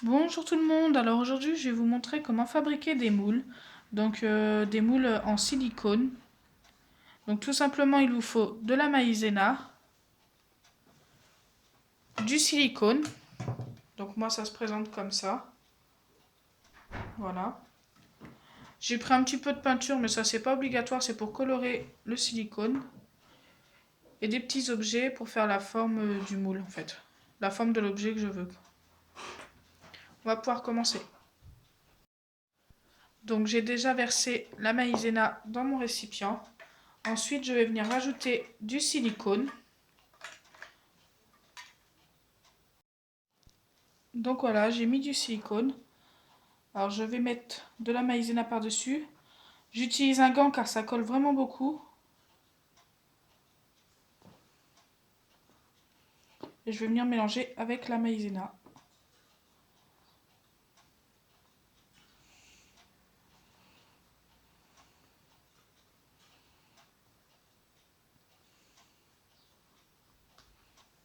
Bonjour tout le monde, alors aujourd'hui je vais vous montrer comment fabriquer des moules, donc des moules en silicone. Donc tout simplement il vous faut de la maïzena, du silicone, donc moi ça se présente comme ça, voilà. J'ai pris un petit peu de peinture mais ça c'est pas obligatoire, c'est pour colorer le silicone. Et des petits objets pour faire la forme du moule en fait, la forme de l'objet que je veux. On va pouvoir commencer. Donc j'ai déjà versé la maïzena dans mon récipient. Ensuite, je vais venir rajouter du silicone. Donc voilà, j'ai mis du silicone. Alors je vais mettre de la maïzena par-dessus. J'utilise un gant car ça colle vraiment beaucoup. Et je vais venir mélanger avec la maïzena.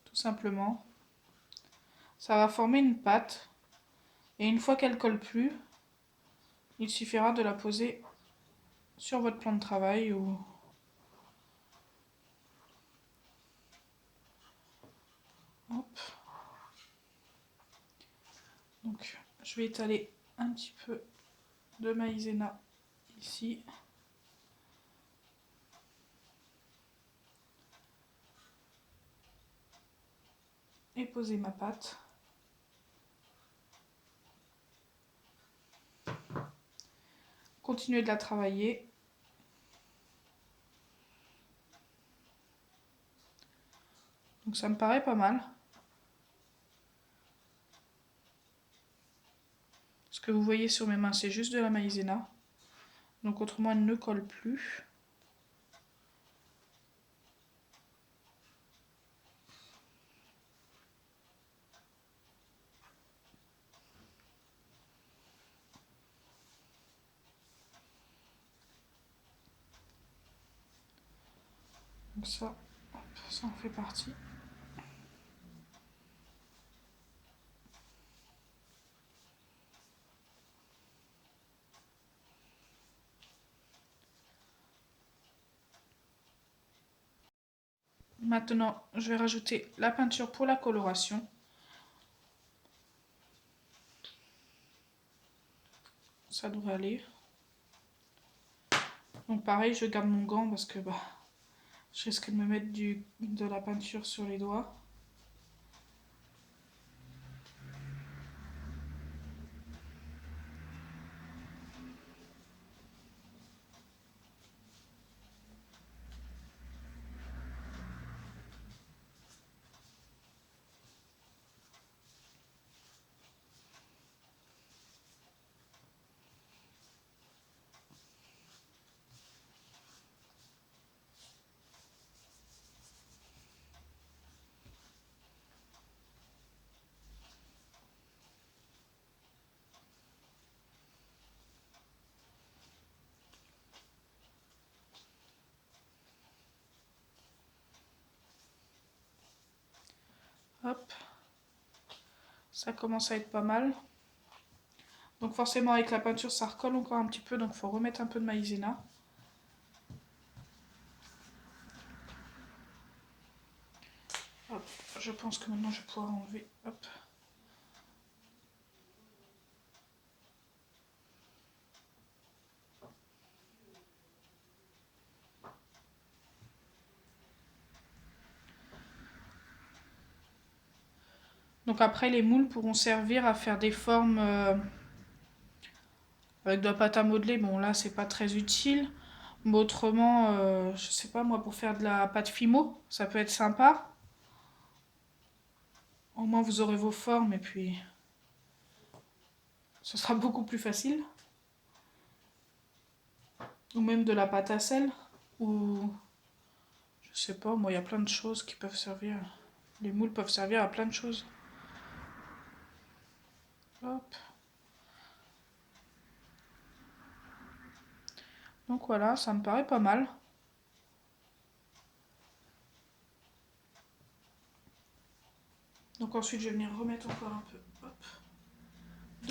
Tout simplement. Ça va former une pâte. Et une fois qu'elle colle plus, il suffira de la poser sur votre plan de travail ou... Hop. Donc je vais étaler un petit peu de maïzena ici. Et poser ma pâte. Continuer de la travailler. Donc ça me paraît pas mal. Ce que vous voyez sur mes mains, c'est juste de la maïzena. Donc autrement, elle ne colle plus. Donc ça, hop, ça en fait partie. Maintenant, je vais rajouter la peinture pour la coloration. Ça devrait aller. Donc pareil, je garde mon gant parce que je risque de me mettre de la peinture sur les doigts. Hop. Ça commence à être pas mal. Donc forcément avec la peinture ça recolle encore un petit peu, donc il faut remettre un peu de maïzena. Hop. Je pense que maintenant je vais pouvoir enlever. Hop. Donc après les moules pourront servir à faire des formes avec de la pâte à modeler. Bon là c'est pas très utile. Mais autrement, je sais pas moi, pour faire de la pâte fimo, ça peut être sympa. Au moins vous aurez vos formes et puis ce sera beaucoup plus facile. Ou même de la pâte à sel. Ou je sais pas, moi il y a plein de choses qui peuvent servir. Les moules peuvent servir à plein de choses. Hop. Donc voilà, ça me paraît pas mal. Donc ensuite je vais venir remettre encore un peu. Hop.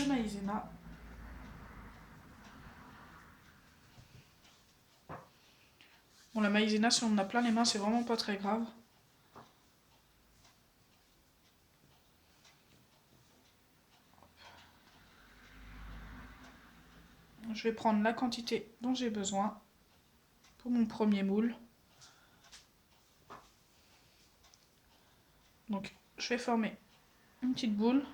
de maïzena. Bon, la maïzena, si on en a plein les mains, c'est vraiment pas très grave. Je vais prendre la quantité dont j'ai besoin pour mon premier moule. Donc, je vais former une petite boule.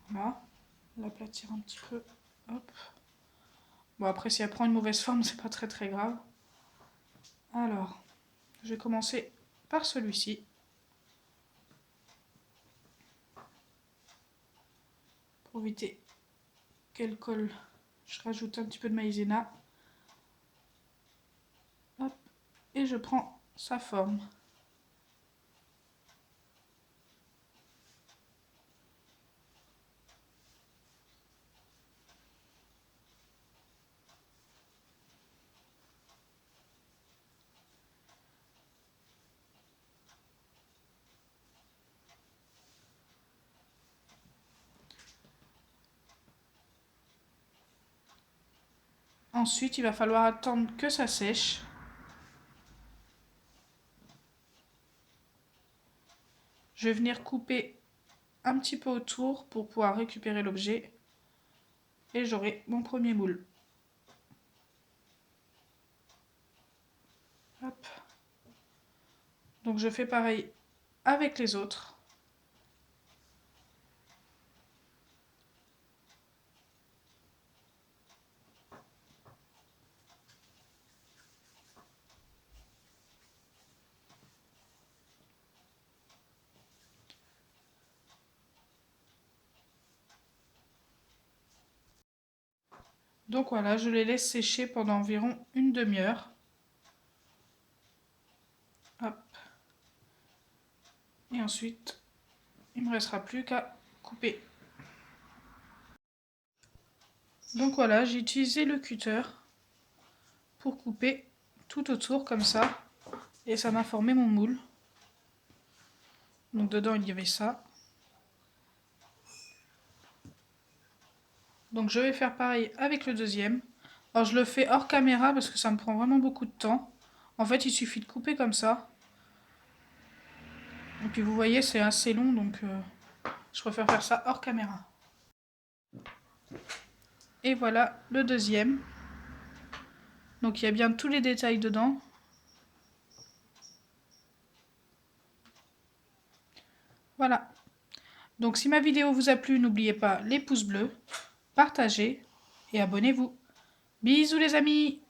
Voilà. L'aplatir un petit peu. Hop. Bon, après, si elle prend une mauvaise forme, c'est pas très grave. Alors, je vais commencer par celui-ci. Pour éviter qu'elle colle, je rajoute un petit peu de maïzena. Hop. Et je prends sa forme. Ensuite, il va falloir attendre que ça sèche. Je vais venir couper un petit peu autour pour pouvoir récupérer l'objet. Et j'aurai mon premier moule. Hop. Donc je fais pareil avec les autres. Donc voilà, je les laisse sécher pendant environ une demi-heure. Hop. Et ensuite, il ne me restera plus qu'à couper. Donc voilà, j'ai utilisé le cutter pour couper tout autour comme ça. Et ça m'a formé mon moule. Donc dedans, il y avait ça. Donc je vais faire pareil avec le deuxième. Alors je le fais hors caméra parce que ça me prend vraiment beaucoup de temps. En fait, il suffit de couper comme ça. Et puis vous voyez, c'est assez long, donc je préfère faire ça hors caméra. Et voilà le deuxième. Donc il y a bien tous les détails dedans. Voilà. Donc si ma vidéo vous a plu, n'oubliez pas les pouces bleus, partagez et abonnez-vous. Bisous les amis!